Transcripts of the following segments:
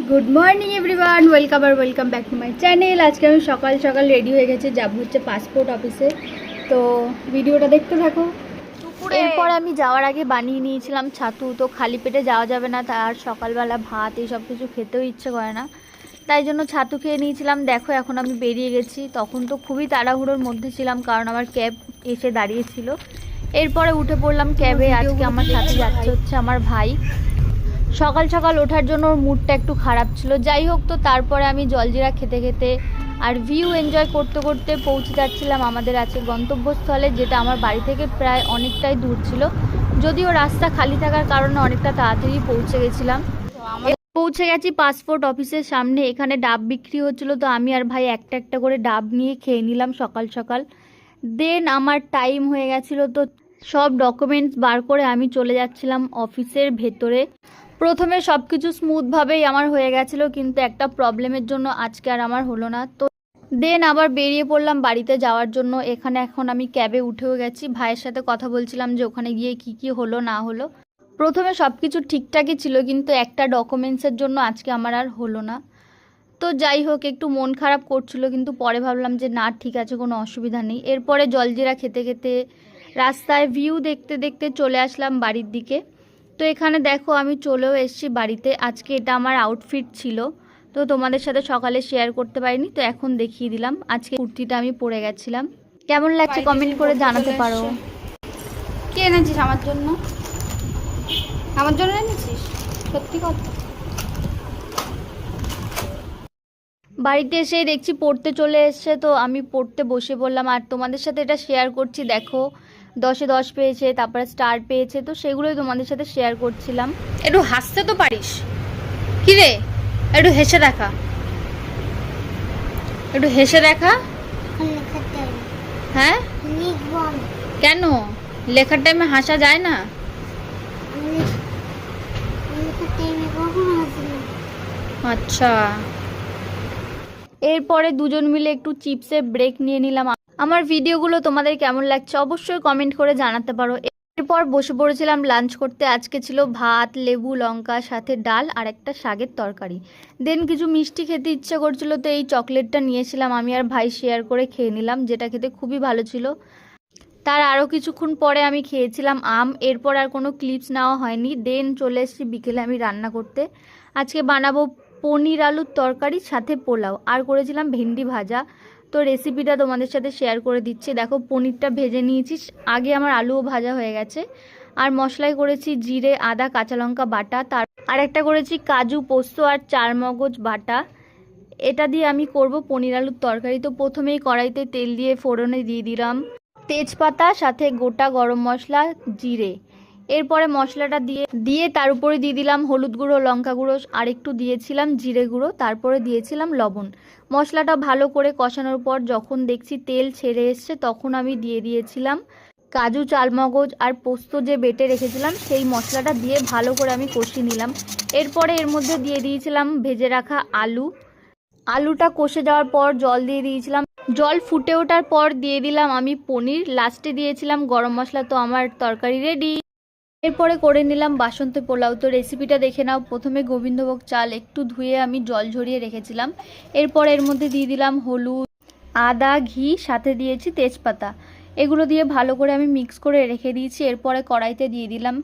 Good morning everyone, welcome back to my channel. আজকে আমি সকাল সকাল রেডি হয়ে গেছি, যাব হচ্ছে পাসপোর্ট অফিসে। তো ভিডিওটা দেখতে থাকো। এরপর আমি যাওয়ার আগে বানিয়ে নিয়েছিলাম ছাতু। তো খালি পেটে যাওয়া যাবে না, তার সকালবেলা ভাত এইসব কিছু খেতেও ইচ্ছে করে না, তাই জন্য ছাতু খেয়ে নিয়েছিলাম। দেখো এখন আমি বেরিয়ে গেছি। তখন তো খুবই তাড়াহুড়োর মধ্যে ছিলাম, কারণ আমার ক্যাব এসে দাঁড়িয়েছিল। এরপরে উঠে পড়লাম ক্যাবে। আজকে আমার সাথে যাচ্ছে হচ্ছে আমার ভাই। সকাল সকাল ওঠার জন্য ওর মুডটা একটু খারাপ ছিল। যাই হোক, তো তারপরে আমি জলজিরা খেতে খেতে আর ভিউ এনজয় করতে করতে পৌঁছে যাচ্ছিলাম আমাদের আছে গন্তব্যস্থলে, যেটা আমার বাড়ি থেকে প্রায় অনেকটাই দূর ছিল। যদিও রাস্তা খালি থাকার কারণে অনেকটা তাড়াতাড়ি পৌঁছে গেছিলাম। পৌঁছে গেছি পাসপোর্ট অফিসের সামনে। এখানে ডাব বিক্রি হচ্ছিলো, তো আমি আর ভাই একটা একটা করে ডাব নিয়ে খেয়ে নিলাম সকাল সকাল। দেন আমার টাইম হয়ে গেছিলো, তো সব ডকুমেন্টস বার করে আমি চলে যাচ্ছিলাম অফিসের ভেতরে। প্রথমে সব কিছু স্মুথভাবেই আমার হয়ে গেছিলো, কিন্তু একটা প্রবলেমের জন্য আজকে আর আমার হলো না। তো দেন আবার বেরিয়ে পড়লাম বাড়িতে যাওয়ার জন্য। এখানে এখন আমি ক্যাবে উঠেও গেছি। ভাইয়ের সাথে কথা বলছিলাম যে ওখানে গিয়ে কি হলো না হলো। প্রথমে সব কিছু ঠিকঠাকই ছিল, কিন্তু একটা ডকুমেন্টসের জন্য আজকে আমার আর হলো না। তো যাই হোক, একটু মন খারাপ করছিল, কিন্তু পরে ভাবলাম যে না, ঠিক আছে, কোনো অসুবিধা নেই। এরপরে জলজিরা খেতে খেতে রাস্তায় ভিউ দেখতে দেখতে চলে আসলাম বাড়ির দিকে। তো এখানে দেখো আমি চলেও এসেছি বাড়িতে। আজকে এটা আমার আউটফিট ছিল, তো তোমাদের সাথে সকালে শেয়ার করতে পারিনি, তো এখন দেখিয়ে দিলাম। আজকে কুর্তিটা আমি পরে গেছিলাম। কেমন লাগছে কমেন্ট করে জানাতে পারো। কে এনেছিস আমার জন্য? আমার জন্য এনেছিস? সত্যি কথা? বাড়িতে এসে দেখছি পড়তে চলে এসছে, তো আমি পড়তে বসে পড়লাম। আর তোমাদের সাথে এটা শেয়ার করছি। দেখো 10-এ 10 পেয়েছে, তারপরে স্টার পেয়েছে, তো সেগুলোই তোমাদের সাথে শেয়ার করছিলাম। একটু হাসতে তো পারিস। কি রে, একটু হেসে দেখা, একটু হেসে দেখা। হ্যাঁ, কেন? লেখার টাইমে হাসা যায় না? আচ্ছা। এরপরে দুজন মিলে একটু চিপসের ব্রেক নিয়ে নিলাম। আমার ভিডিওগুলো তোমাদের কেমন লাগছে অবশ্যই কমেন্ট করে জানাতে পারো। এরপর বসে পড়েছিলাম লাঞ্চ করতে। আজকে ছিল ভাত, লেবু, লঙ্কা, সাথে ডাল আর একটা শাকের তরকারি। দেন কিছু মিষ্টি খেতে ইচ্ছে করছিল, তো এই চকলেটটা নিয়েছিলাম। আমি আর ভাই শেয়ার করে খেয়ে নিলাম, যেটা খেতে খুবই ভালো ছিল। তার আরও কিছুক্ষণ পরে আমি খেয়েছিলাম আম। এরপর আর কোনো ক্লিপস নেওয়া হয়নি। দেন চলে এসেছি বিকেলে আমি রান্না করতে। আজকে বানাবো পনির আলুর তরকারি সাথে পোলাও, আর করেছিলাম ভেন্ডি ভাজা। তো রেসিপিটা তোমাদের সাথে শেয়ার করে দিচ্ছি। দেখো পনিরটা ভেজে নিয়েছি, আগে আমার আলুও ভাজা হয়ে গেছে। আর মশলায় করেছি জিরে, আদা, কাঁচা লঙ্কা বাটা, তার আর একটা করেছি কাজু, পোস্ত আর চারমগজ বাটা। এটা দিয়ে আমি করব পনির আলুর তরকারি। তো প্রথমেই কড়াইতে তেল দিয়ে ফোড়নে দিয়ে দিলাম তেজপাতা, সাথে গোটা গরম মশলা, জিরে। এরপরে মশলাটা দিয়ে তার উপরে দিয়ে দিলাম হলুদ গুঁড়ো, লঙ্কা গুঁড়ো, আর একটু দিয়েছিলাম জিরে গুঁড়ো, তারপরে দিয়েছিলাম লবণ। মশলাটা ভালো করে কষানোর পর যখন দেখছি তেল ছেড়ে এসছে, তখন আমি দিয়ে দিয়েছিলাম কাজু, চালমগজ আর পোস্ত যে বেটে রেখেছিলাম, সেই মশলাটা দিয়ে ভালো করে আমি কষিয়ে নিলাম। এরপরে এর মধ্যে দিয়ে দিয়েছিলাম ভেজে রাখা আলুটা কষে যাওয়ার পর জল দিয়ে দিয়েছিলাম। জল ফুটে ওঠার পর দিয়ে দিলাম আমি পনির, লাস্টে দিয়েছিলাম গরম মশলা। তো আমার তরকারি রেডি। এরপরে করে নিলাম বাসন্তী পোলাও। তো রেসিপিটা দেখে নাও। প্রথমে গোবিন্দভোগ চাল একটু ধুয়ে আমি জল ঝরিয়ে রেখেছিলাম। এরপর এর মধ্যে দিয়ে দিলাম হলুদ, আদা, ঘি, সাথে দিয়েছি তেজপাতা। এগুলো দিয়ে ভালো করে আমি মিক্স করে রেখে দিয়েছি। এরপরে কড়াইতে দিয়ে দিলাম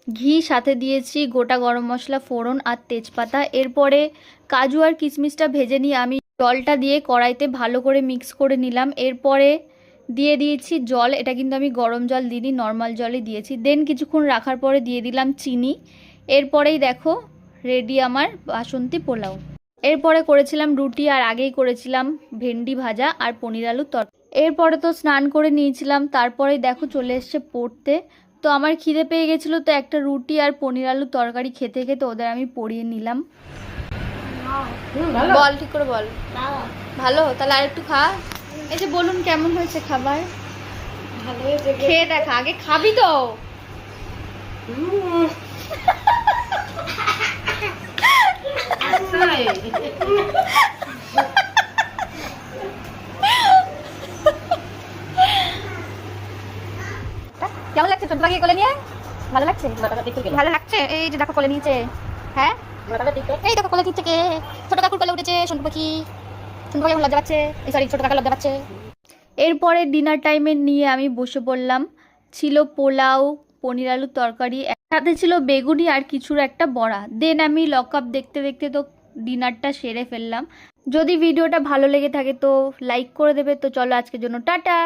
ঘি, সাথে দিয়েছি গোটা গরম মশলা, ফোড়ন আর তেজপাতা। এরপরে কাজু আর কিশমিশটা ভেজে নিয়ে আমি জলটা দিয়ে কড়াইতে ভালো করে মিক্স করে নিলাম। এরপরে দিয়ে দিয়েছি জল। এটা কিন্তু আমি গরম জল দিইনি, নর্মাল জলই দিয়েছি। দেন কিছুক্ষণ রাখার পরে দিয়ে দিলাম চিনি। এরপরেই দেখো রেডি আমার বাসন্তী পোলাও। এরপরে করেছিলাম রুটি, আর আগেই করেছিলাম ভেন্ডি ভাজা আর পনির আলুর তরকারি। এরপরে তো স্নান করে নিয়েছিলাম, তারপরেই দেখো চলে এসছে পড়তে। তো আমার খিদে পেয়ে গেছিলো, তো একটা রুটি আর পনির আলুর তরকারি খেতে খেতে ওদের আমি পরিয়ে নিলাম। বল, ঠিক করে বল। ভালো? তাহলে আর একটু খা। এই যে বলুন কেমন হয়েছে খাবার? ভালো হয়েছে। খেয়ে দেখা, আগে খাবি তো। কেমন লাগছে ছোটটাকে কোলে নিয়ে? ভালো লাগছে? ভালো লাগছে। এই যে দেখো কোলে নিয়েছে। হ্যাঁ, এই দেখো কোলে নিচ্ছে কে? সোনু পাখি এখন লজ্জা পাচ্ছে, সরি ছোট কাকা লজ্জা পাচ্ছে। এরপরে ডিনার টাইমে নিয়ে আমি বসে পড়লাম। ছিল পোলাও, পনির আলুর তরকারি, সাথে ছিল বেগুনি আর কিছুর একটা বড়া। দেন আমি লক আপ দেখতে দেখতে তো ডিনারটা সেরে ফেললাম। যদি ভিডিওটা ভালো লেগে থাকে তো লাইক করে দেবে। তো চলো আজকের জন্য টাটা।